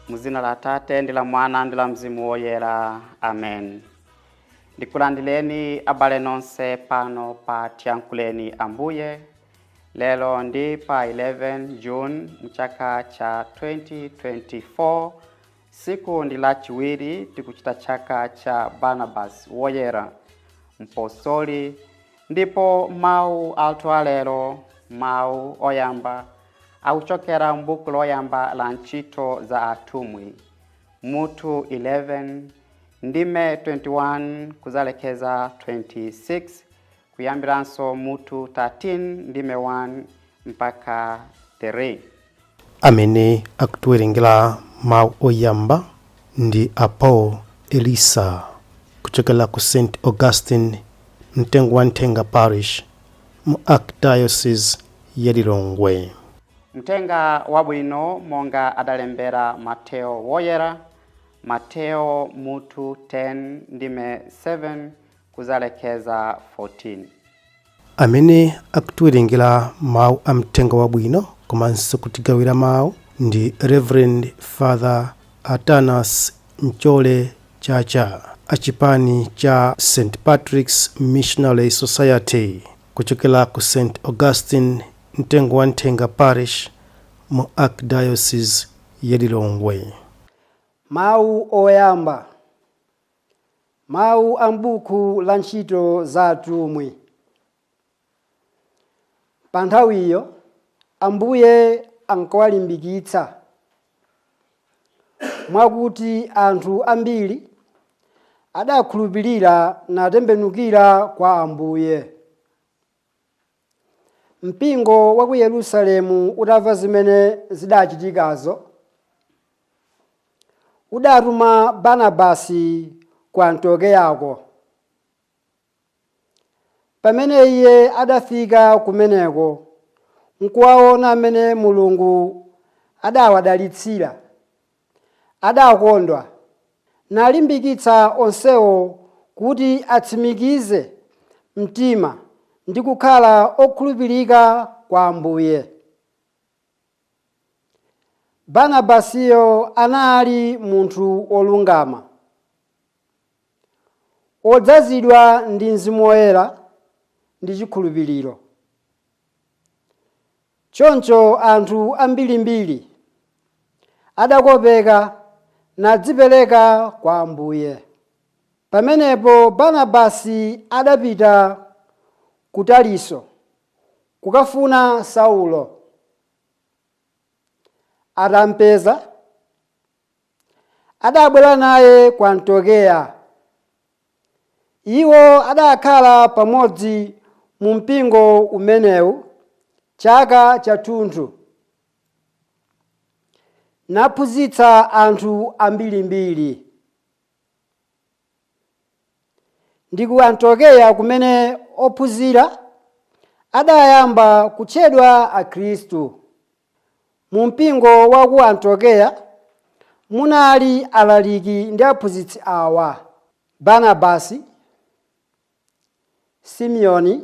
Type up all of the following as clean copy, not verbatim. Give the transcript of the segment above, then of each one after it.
Muzina la Tate ndi la Mwana ndi la Mzimu woyera. Amen. Ndikulandileni abale nonse pano pa Tiyankhuleni Ambuye. Lelo ndi pa 11 June mchaka cha 2024. Siku ndi la chiwiri tikuchita chaka cha Barnabas woyera mpostoli, ndipo mawu athu alero, mawu oyamba akuchokera m'buku loyamba la ntchito za atumwi mutu 11 ndime 21 kuzalekeza 26, kuyambiranso mutu 13 ndime 1 mpaka 3. Amene akutiwerengera mawu oyamba ndi Paul Elisa kuchokera ku St. Augustine mtengo wa Ntenga Parish mu Archdiocese ya Lilongwe. Mtenga wabwino monga adalembera Mateo woyera, Mateo mutu 10 ndime 7 kuzalekeza 14. Amene akutiwerengera mawu a mtenga wabwino komanso kutigawira mawu ndi Reverend Father Atanas Mchole Chacha achipani cha St. Patrick's Missionary Society kuchokera ku St. Augustine mtengo wa Ntenga Parish mu Archdiocese ya Lilongwe. Mawu oyamba. Mawu a m'buku la ntchito za atumwi. Pa nthawiyo Ambuye ankawalimbikitsa mwakuti anthu ambiri adakhulupirira natembenukira kwa Ambuye. Mpingo wa ku Yerusalemu utamva zimene zidachitikazo, udatuma Barnabasi ku Antiokeako. Pamene iye adafika kumeneko, nkuwaona amene Mulungu adawadalitsira, adakondwa, nalimbikitsa onsewo kuti atsimikize mtima ndi kukhala okhulupirika kwa Ambuye. Barnabasiyo anali munthu olungama, odzazidwa ndi Mzimu Woyera ndi chikhulupiriro. Choncho anthu ambirimbiri adakopeka nadzipereka kwa Ambuye. Pamenepo Barnabasi adapita ku Tariso kukafuna Saulo. Atampeza, adabwera naye ku Antiokeya. Iwo adakhala pamodzi mu mpingo umenewu chaka chathunthu, naphunzitsa anthu ambirimbiri. Ndi ku Antiokeya kumene ophunzira adayamba kutchedwa Akhristu. Mu mpingo wa ku Antiokeya munali alaliki ndi aphunzitsi awa: Barnabasi, Simeoni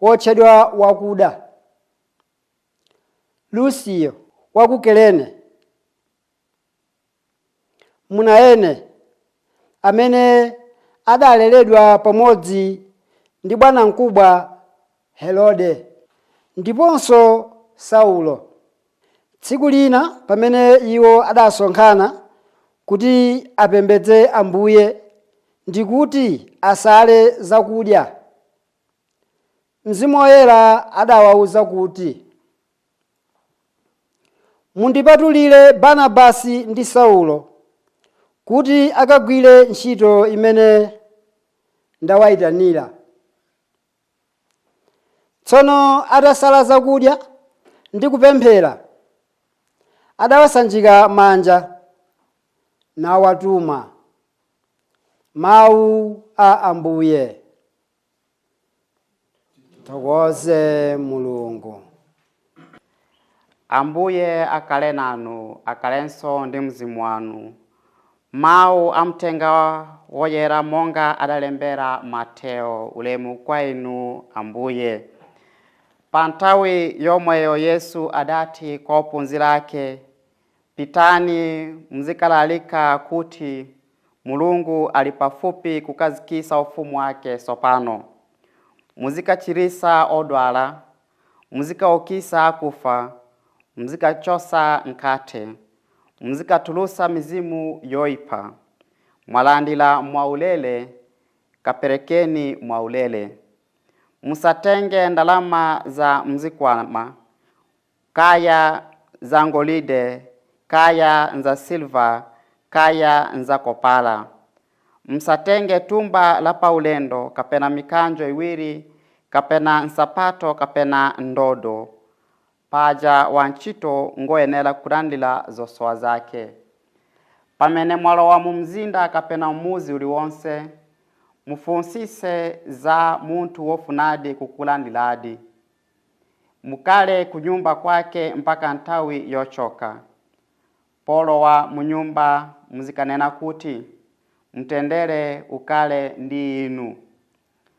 wotchedwa wakuda, Lucio wa ku Kirene, Munaene amene adaleredwa pamodzi ndi bwanamkubwa Herode, ndiponso Saulo. Tsiku lina pamene iwo adasonkhana kuti apembedze Ambuye ndi kuti asale zakudya, Mzimu Woyera adawawuza kuti, mundipatulire Barnabasi ndi Saulo kuti akagwire ntchito imene ndawayitanira. Tsono atasala zakudya ndi kupemphera, adawasanjika manja nawatuma. Mawu a Ambuye. Tithokoze Mulungu. Ambuye akhale nanu, akhalenso ndi mzimu wanu. Mau amtenga woyera monga adalembera Mateo. Ulemu kwa inu Ambuye. Pantawi yomweyo Yesu adati kwa ophunzira ake, pitani mzikalalika kuti Mulungu ali pafupi kukazikisa ufumu wake sopano. Muzikachirisa odwala, muzikaukisa akufa, muzikachosa nkate, muzikatulusa mizimu yoipa. Mwalandila mwaulele, kaperekeni mwaulele. Musatenge ndalama za mzikwama, kaya za ngolide, kaya za silva, kaya za kopala. Msatenge tumba la paulendo, kapena mikanjo iwiri, kapena nsapato, kapena ndodo. Paja wanchito ngoyenela kulandila zosowa zake. Pamene mwalowa mumzinda kapena umuzi uliwonse, mufunsise za muntu wofunadi kukulandiladi. Mukale kunyumba kwake mpaka ntawi yochoka. Polowa munyumba muzikanena kuti, mtendere ukale ndi inu.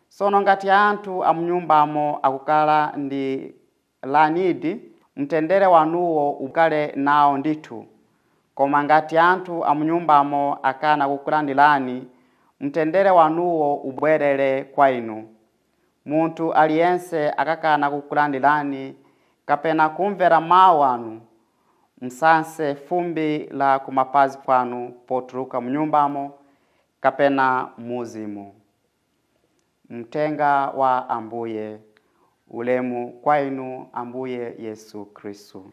Sono ngati antu amunyumbamo akukala ndi lanidi, mtendere wanuwo ukale nao nditu. Koma ngati antu amunyumbamo akana kukulandilani, mtendere wanuwo ubwerere kwa inu. Muntu aliyense akakana kukulandilani, kapena kumvera mawu anu, msanse fumbi la kumapazi kwanu potuluka munyumbamo, kapena muzimu. Mtenga wa Ambuye. Ulemu kwa inu Ambuye Yesu Kristu.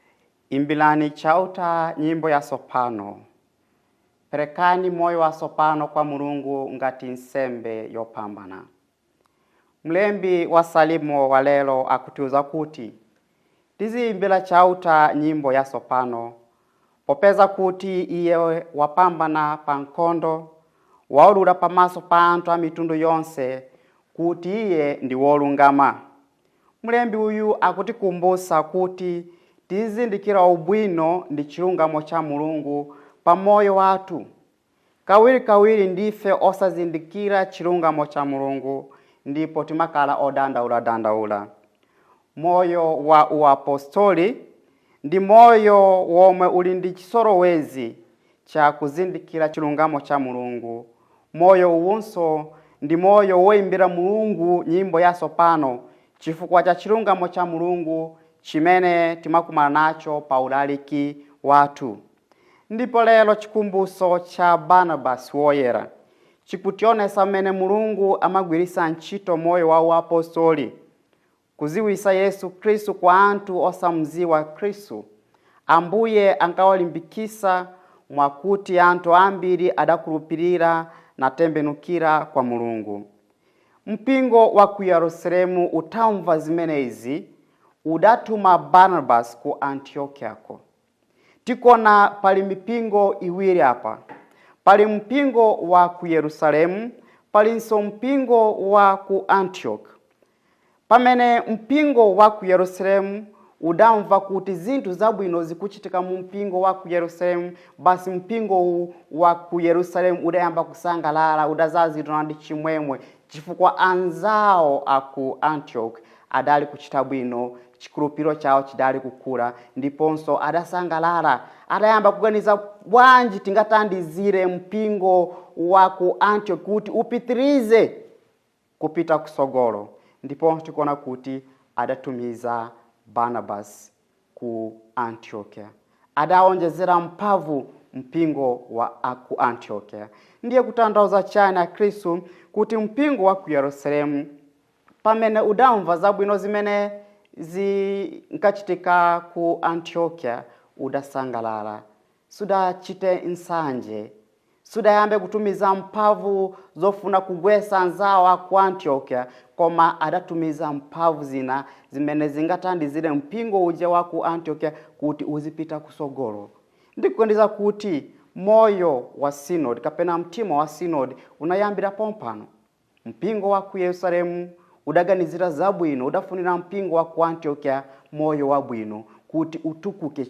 Imbilani chauta nyimbo ya sopano. Perekani moyo wa sopano kwa Mulungu ngati nsembe yopambana. Mlembi wa salimo wa lelo akutiuza kuti, tiziimbila chauta nyimbo ya sopano, popeza kuti iye wapambana pa nkondo, waulula pamaso pa antu a mitundu yonse, kuti iye ndi wolungama. Mlembi uyu akutikumbusa kuti tizindikira ubwino ndi chilungamo cha Mulungu pa moyo watu. Kawiri ndife osazindikira chilungamo cha Mulungu, ndipo timakala odandaula. Moyo wa uapostoli ndi moyo womwe uli ndi chisorowezi cha kuzindikira chilungamo cha Mulungu. Moyo uwunso ndi moyo woimbira Mulungu nyimbo ya sopano, chifukwa cha chilungamo cha Mulungu chimene timakumana nacho pa ulaliki watu. Ndipo lelo chikumbuso cha Barnabas woyera chikutionesa mmene Mulungu amagwirisa ntchito moyo wa uapostoli, kuziwisa Yesu Kristu kwa antu osamziwa Kristu. Ambuye ankawalimbikisa mwakuti antu ambiri adakulupirira na tembenukira kwa Mulungu. Mpingo wa ku Yerusalemu utamva zimenezi, udatuma Barnabas ku Antiokiako. Tikona pali mipingo iwiri apa. Pali mpingo wa ku Yerusalemu, palinso mpingo wa ku Antioch. Pamene mpingo wa ku Yerusalemu udamva kuti zinthu zabwino zikuchitika mu mpingo wa ku Yerusalemu, basi mpingo wa ku Yerusalemu udayamba kusangalala, udazazidwa ndi chimwemwe, chifukwa anzawo aku Antioch adali kuchita bwino, chikulupiro chawo chidali kukula, ndiponso adasangalala. Adayamba kuganiza bwanji tingatandizire mpingo wa ku Antioch kuti upitirize kupita kusogolo. Ndipo tikona kuti adatumiza Barnabas ku Antiokia. Adaonjezera mpavu mpingo wa ku Antiokia. Ndiye kutanthauza chana Kristu kuti mpingo wa ku Yerusalemu pamene udamva zabwino zimene zinkachitika ku Antiokia, udasangalala. Sudachite nsanje, sudayambe kutumiza mpavu zofuna kugwesa anzawo ku Antiokia, koma adatumiza mpavu zina zimene zingatandizire mpingo uje wa ku Antiokia kuti uzipita kusogolo. Ndikukondiza kuti moyo wa synod kapena mtima wa synod unayambira pompano. Mpingo wa ku Yerusalemu udaganizira zabwino, udafunira mpingo wa ku Antiokia moyo wa bwino, kuti utukuke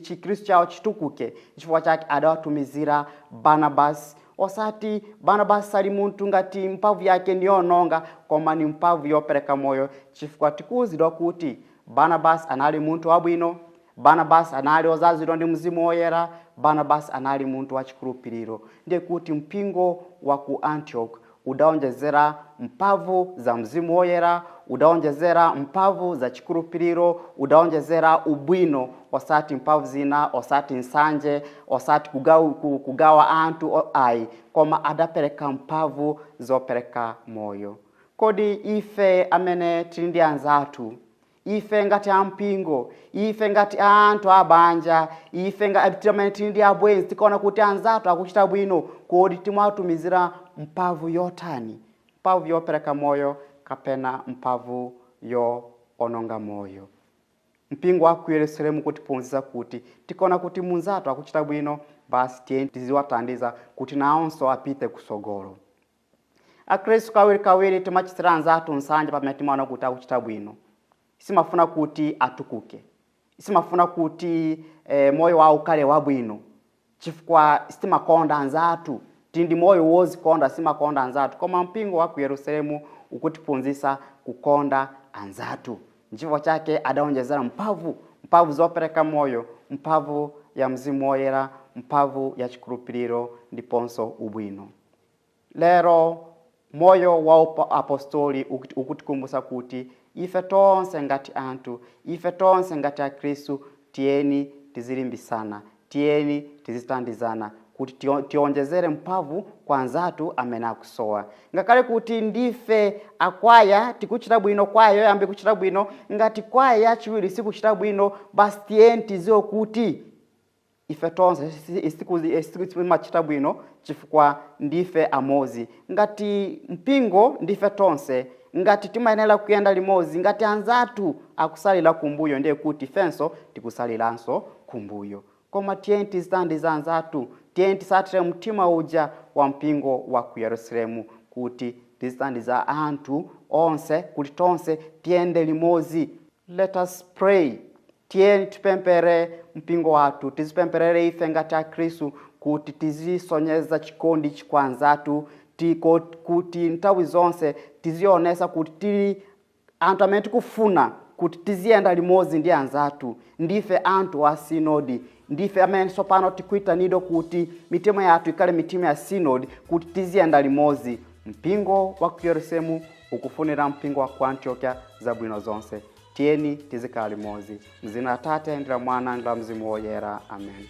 chikristu chao chitukuke. Chifukwa chake adawatumizira Barnabasi. Osati Barnabasi ali muntu ngati mpavu yake ndiyononga, koma ni mpavu yopereka moyo. Chifukwa tikuzidwa kuti Barnabasi anali muntu wabwino, Barnabasi anali ozazidwa ndi Mzimu Woyera, Barnabasi anali muntu wachikhulupiriro. Ndiye kuti mpingo wa ku Antioch udaonjezera mpavu za Mzimu Woyera, udaonjezera mpavu za chikhulupiriro, udaonjezera ubwino, osati mpavu zina, osati nsanje, osati kugawa antu ai, koma adapereka mpavu zopereka moyo. Kodi ife amene tili ndi anzathu, ife ngati ampingo, ife ngati anthu abanja, ife ngati amene tili ndi abwenzi, tikaona kuti anzathu akuchita bwino, kodi timawatumizira mpavu yotani? Mpavu yopereka moyo kapena mpavu yoononga moyo? Mpingo wa ku Yerusalemu kutiphunzitsa kuti tikaona kuti munzathu akuchita bwino, basi tiziwatandiza kuti naonso apite kusogolo. Akristu kawiri timachitira anzathu nsanje pamene timaona kuti akuchita bwino. Simafuna kuti atukuke, simafuna kuti moyo wawo ukale wabwino, chifukwa simakonda anzathu. Tindi moyo wozikonda, simakonda anzathu. Koma mpingo wa ku Yerusalemu ukutiphunzitsa kukonda anzathu. Chifukwa chake adaonjezera mpavu zopereka moyo, mpavu ya Mzimu Woyera, mpavu ya chikhulupiriro ndiponso ubwino. Lero moyo wa apostoli ukutikumbutsa kuti ife tonse ngati anthu, ife tonse ngati Akristu, tieni tizilimbisana, tieni tizitandizana kuti tionjezere mpavu kwa anzathu amene akusowa. Ngakhale kuti ndife akwaya tikuchita bwino, kwayo yambe kuchita bwino, ngati kwaya yachiwiri sikuchita bwino, basi tieni tiziwe kuti ife tonse machita bwino chifukwa ndife amozi. Ngati mpingo ndife tonse, ngati timayenera kuyenda limodzi, ngati anzathu akusalira kumbuyo, ndiye kuti ifenso tikusaliranso kumbuyo. Koma tieni tizitandiza anzathu, tieni tisatire mtima uja wa mpingo wa ku Yerusalemu kuti tizitandiza anthu onse, kuti tonse tiende limodzi. Let us pray. Tieni tipempere mpingo wathu, tizipemperere ife ngati Akristu kuti tizisonyeza chikondi kwa anzathu, kuti nthawi zonse tizionesa kuti tili anthu amene tikufuna kuti tiziyenda limodzi ndi anzathu. Ndife anthu wa sinodi, ndife amene sopano tikuitanidwa kuti mitima yathu ikale mitima ya sinodi, kuti tiziyenda limodzi. Mpingo wa ku Yerusalemu ukufunira mpingo wa ku Antiokia zabwino zonse. Tieni tizikala limodzi. Mzina la Tate ndi la Mwana ndi la Mzimu Woyera. Amen.